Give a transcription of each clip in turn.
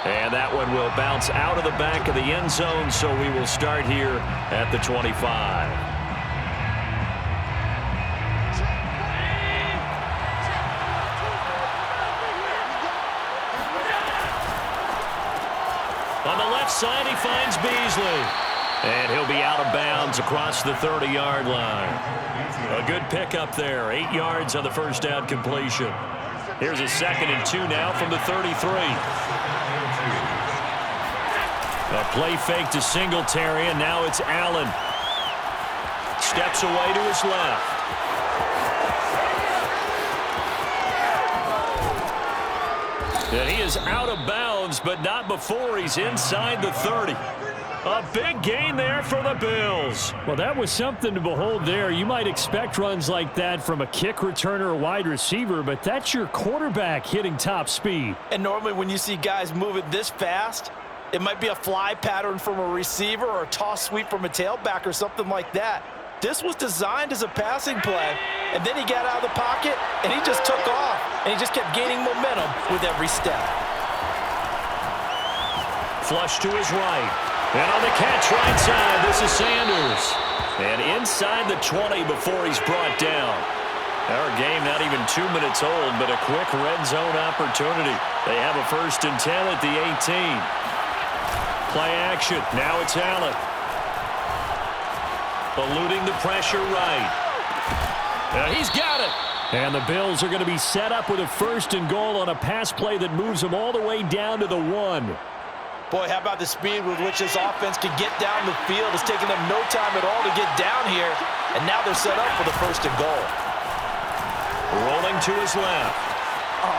And that one will bounce out of the back of the end zone, so we will start here at the 25. On the left side, he finds Beasley. And he'll be out of bounds across the 30-yard line. A good pickup there. 8 yards on the first down completion. Here's a 2nd and 2 now from the 33. A play fake to Singletary, and now it's Allen. Steps away to his left. And he is out of bounds, but not before he's inside the 30. A big gain there for the Bills. Well, that was something to behold there. You might expect runs like that from a kick returner or wide receiver, but that's your quarterback hitting top speed. And normally when you see guys moving this fast, it might be a fly pattern from a receiver or a toss sweep from a tailback or something like that. This was designed as a passing play, and then he got out of the pocket, and he just took off, and he just kept gaining momentum with every step. Flush to his right. And on the catch right side, this is Sanders. And inside the 20 before he's brought down. Our game not even 2 minutes old, but a quick red zone opportunity. They have a 1st and 10 at the 18. Play action. Now it's Allen. Eluding the pressure right. And he's got it. And the Bills are going to be set up with a 1st and goal on a pass play that moves them all the way down to the 1. Boy, how about the speed with which this offense can get down the field? It's taken them no time at all to get down here, and now they're set up for the 1st and goal. Rolling to his left.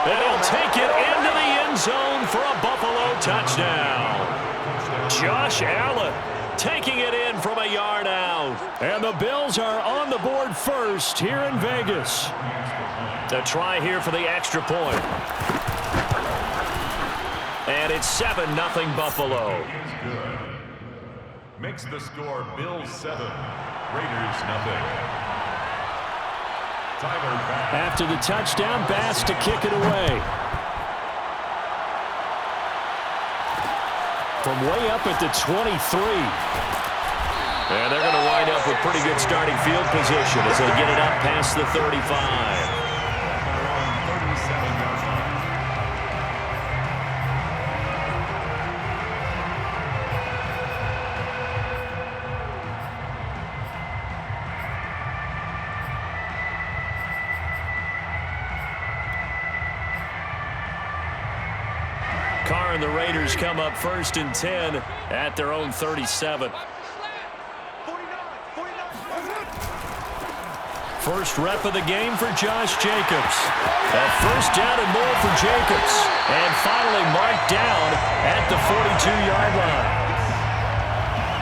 And he'll take it into the end zone for a Buffalo touchdown. Josh Allen taking it in from a yard out. And the Bills are on the board first here in Vegas. A try here for the extra point. And it's 7-0 Buffalo. Good. Makes the score Bills 7, Raiders 0. Tyler Bass. After the touchdown, Bass to kick it away. From way up at the 23. And they're going to wind up with pretty good starting field position as they get it up past the 35. And the Raiders come up 1st and 10 at their own 37. First rep of the game for Josh Jacobs. A 1st down and more for Jacobs. And finally marked down at the 42-yard line.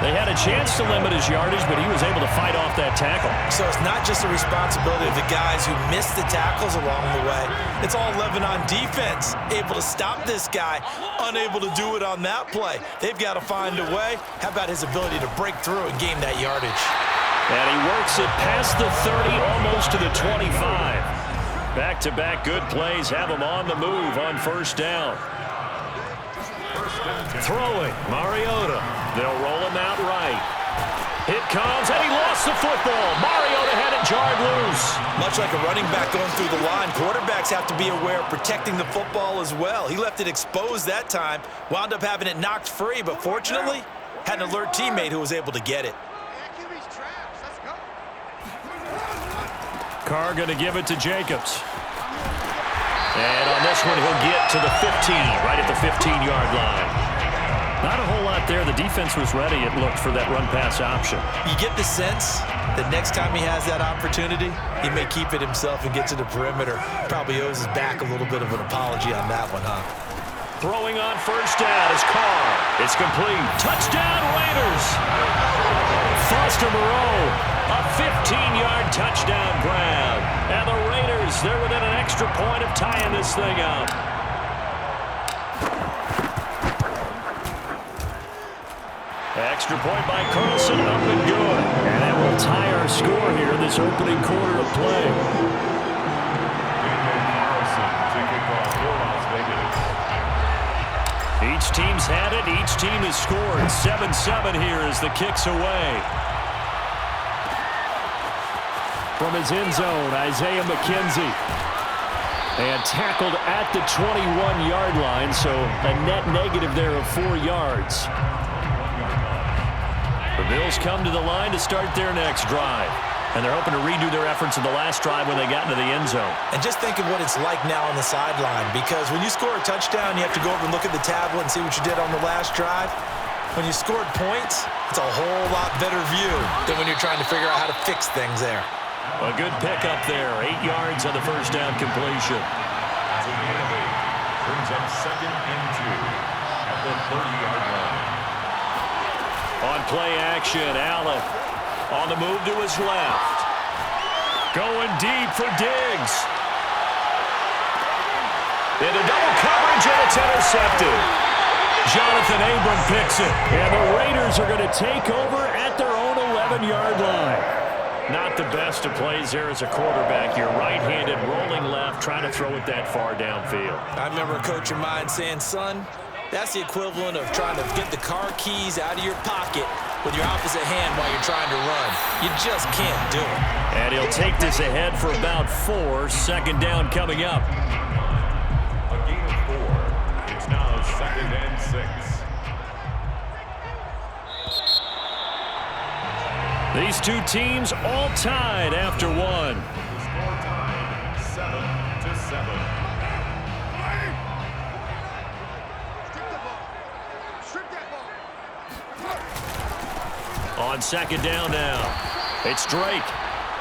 They had a chance to limit his yardage, but he was able to fight off that tackle. So it's not just the responsibility of the guys who missed the tackles along the way. It's all 11 on defense. Able to stop this guy, unable to do it on that play. They've got to find a way. How about his ability to break through and gain that yardage? And he works it past the 30, almost to the 25. Back-to-back good plays have him on the move on 1st down. Throwing, Mariota. They'll roll him out right. Hit comes, and he lost the football. Mariota had it jarred loose. Much like a running back going through the line, quarterbacks have to be aware of protecting the football as well. He left it exposed that time, wound up having it knocked free, but fortunately, had an alert teammate who was able to get it. Carr going to give it to Jacobs. And on this one, he'll get to the 15, right at the 15-yard line. Not a whole lot there. The defense was ready, it looked, for that run-pass option. You get the sense that next time he has that opportunity, he may keep it himself and get to the perimeter. Probably owes his back a little bit of an apology on that one, huh? Throwing on 1st down is Carr. It's complete. Touchdown, Raiders! Foster Moreau, a 15-yard touchdown grab. And the Raiders, they're within an extra point of tying this thing up. Extra point by Carlson, up and good. And that will tie our score here, this opening quarter of play. Carlson to kick off for Las Vegas. Each Each team's had it. Each team has scored. 7-7 here as the kick's away. From his end zone, Isaiah McKenzie. And tackled at the 21-yard line, so a net negative there of 4 yards. The Bills come to the line to start their next drive. And they're hoping to redo their efforts in the last drive when they got into the end zone. And just think of what it's like now on the sideline, because when you score a touchdown, you have to go over and look at the tablet and see what you did on the last drive. When you scored points, it's a whole lot better view than when you're trying to figure out how to fix things there. A good pickup there. 8 yards on the first down completion. Brings up 2nd and 2 at the 30-yard line. On play action, Allen on the move to his left. Going deep for Diggs. Into double coverage, and it's intercepted. Jonathan Abram picks it. And the Raiders are going to take over at their own 11-yard line. Not the best of plays there as a quarterback. You're right-handed, rolling left, trying to throw it that far downfield. I remember a coach of mine saying, son, that's the equivalent of trying to get the car keys out of your pocket with your opposite hand while you're trying to run. You just can't do it. And he'll take this ahead for about 4. 2nd down coming up. A gain of 4. It's now 2nd and 6. These two teams all tied after 1. Score time 7-7. On 2nd down now, it's Drake.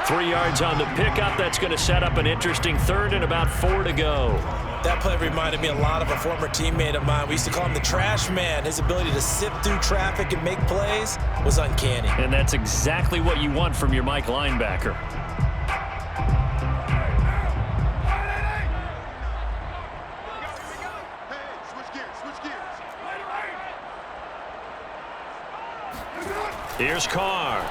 3 yards on the pickup. That's going to set up an interesting 3rd and about 4 to go. That play reminded me a lot of a former teammate of mine. We used to call him the trash man. His ability to sift through traffic and make plays was uncanny. And that's exactly what you want from your Mike linebacker. Here's Carr.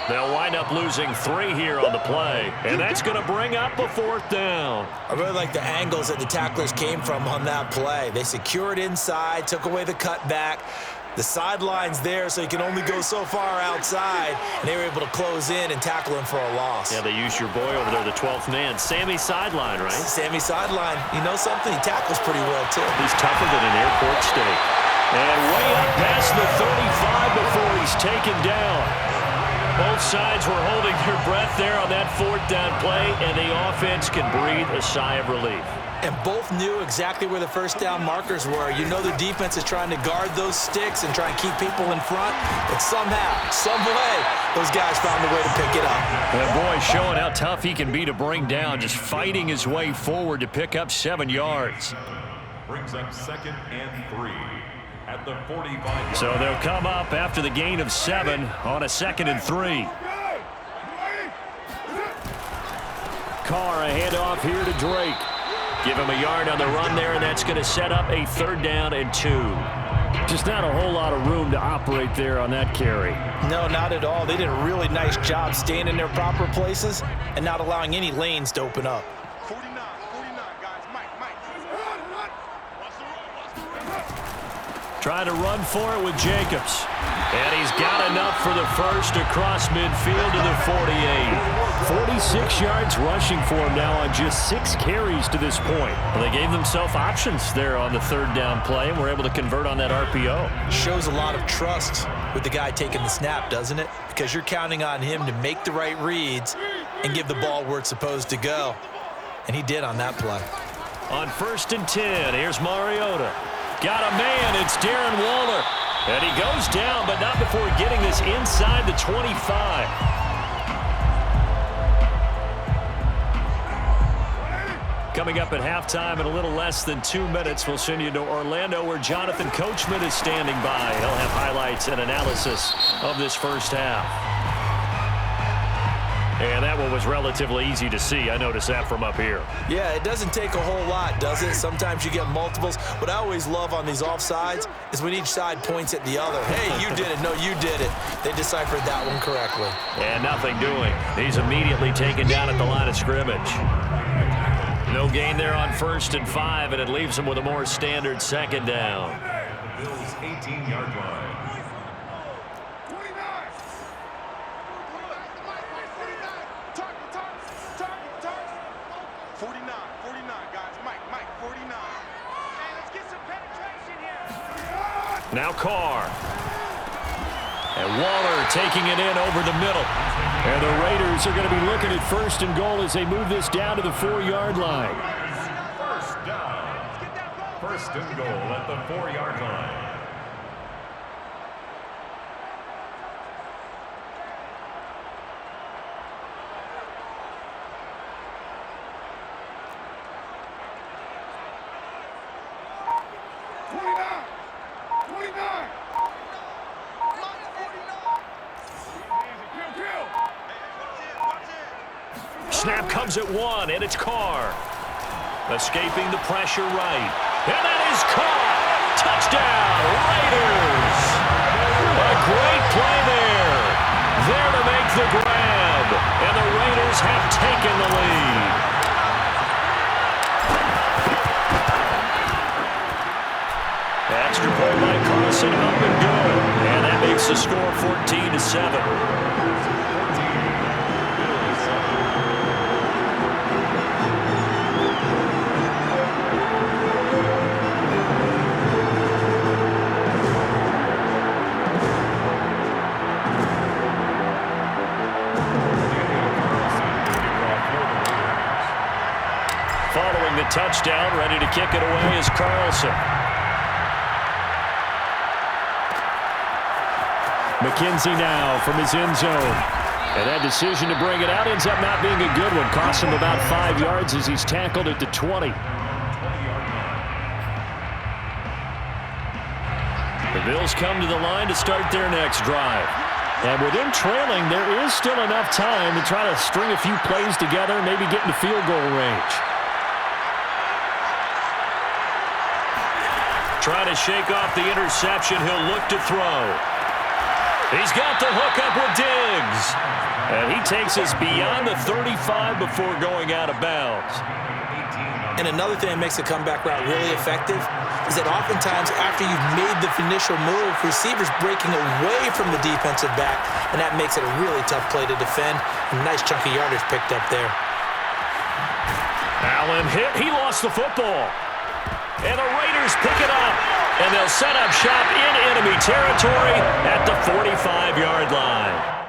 They'll wind up losing 3 here on the play, and that's going to bring up a 4th down. I really like the angles that the tacklers came from on that play. They secured inside, took away the cutback. The sideline's there, so you can only go so far outside, and they were able to close in and tackle him for a loss. Yeah, they used your boy over there, the 12th man, Sammy Sideline, right? Sammy Sideline. You know something? He tackles pretty well, too. He's tougher than an airport steak. And way up past the 35 before he's taken down. Both sides were holding their breath there on that 4th down play, and the offense can breathe a sigh of relief. And both knew exactly where the first down markers were. You know the defense is trying to guard those sticks and try and keep people in front, but somehow, some way, those guys found a way to pick it up. And boy, showing how tough he can be to bring down, just fighting his way forward to pick up 7 yards. Brings up 2nd and 3 at the 45. So they'll come up after the gain of 7 on a 2nd and 3. Carr, a handoff here to Drake. Give him a yard on the run there, and that's going to set up a 3rd down and 2. Just not a whole lot of room to operate there on that carry. No, not at all. They did a really nice job staying in their proper places and not allowing any lanes to open up. 49, guys. Mike. Trying to run for it with Jacobs. And he's got enough for the first across midfield to the 48. 46 yards rushing for him now on just 6 carries to this point. Well, they gave themselves options there on the 3rd down play and were able to convert on that RPO. Shows a lot of trust with the guy taking the snap, doesn't it? Because you're counting on him to make the right reads and give the ball where it's supposed to go. And he did on that play. On 1st and 10, here's Mariota. Got a man, it's Darren Waller. And he goes down, but not before getting this inside the 25. Coming up at halftime in a little less than 2 minutes, we'll send you to Orlando where Jonathan Coachman is standing by. He'll have highlights and analysis of this first half. And that one was relatively easy to see. I noticed that from up here. Yeah, it doesn't take a whole lot, does it? Sometimes you get multiples. What I always love on these offsides is when each side points at the other. Hey, you did it. No, you did it. They deciphered that one correctly. And nothing doing. He's immediately taken down at the line of scrimmage. No gain there on 1st and 5, and it leaves them with a more standard 2nd down. The Bills' 18-yard line. 49, 49, guys. Mike, 49. Hey, let's get some penetration here. Now Carr. And Waller taking it in over the middle. And the Raiders are going to be looking at 1st and goal as they move this down to the 4-yard line. First down. 1st and goal at the 4-yard line. Snap comes at 1, and it's Carr. Escaping the pressure right. And that is caught. Touchdown, Raiders. A great play there. There to make the grab. And the Raiders have taken the lead. Extra point by Carson, up and good. And that makes the score 14-7. Following the touchdown, ready to kick it away is Carlson. McKenzie now from his end zone. And that decision to bring it out ends up not being a good one. Costs him about 5 yards as he's tackled at the 20. The Bills come to the line to start their next drive. And with him trailing, there is still enough time to try to string a few plays together and maybe get into field goal range. Trying to shake off the interception, he'll look to throw. He's got the hook up with Diggs. And he takes us beyond the 35 before going out of bounds. And another thing that makes the comeback route really effective is that oftentimes after you've made the initial move, receivers breaking away from the defensive back, and that makes it a really tough play to defend. A nice chunk of yardage picked up there. Allen hit. He lost the football. And the Raiders pick it up. And they'll set up shop in enemy territory at the 45-yard line.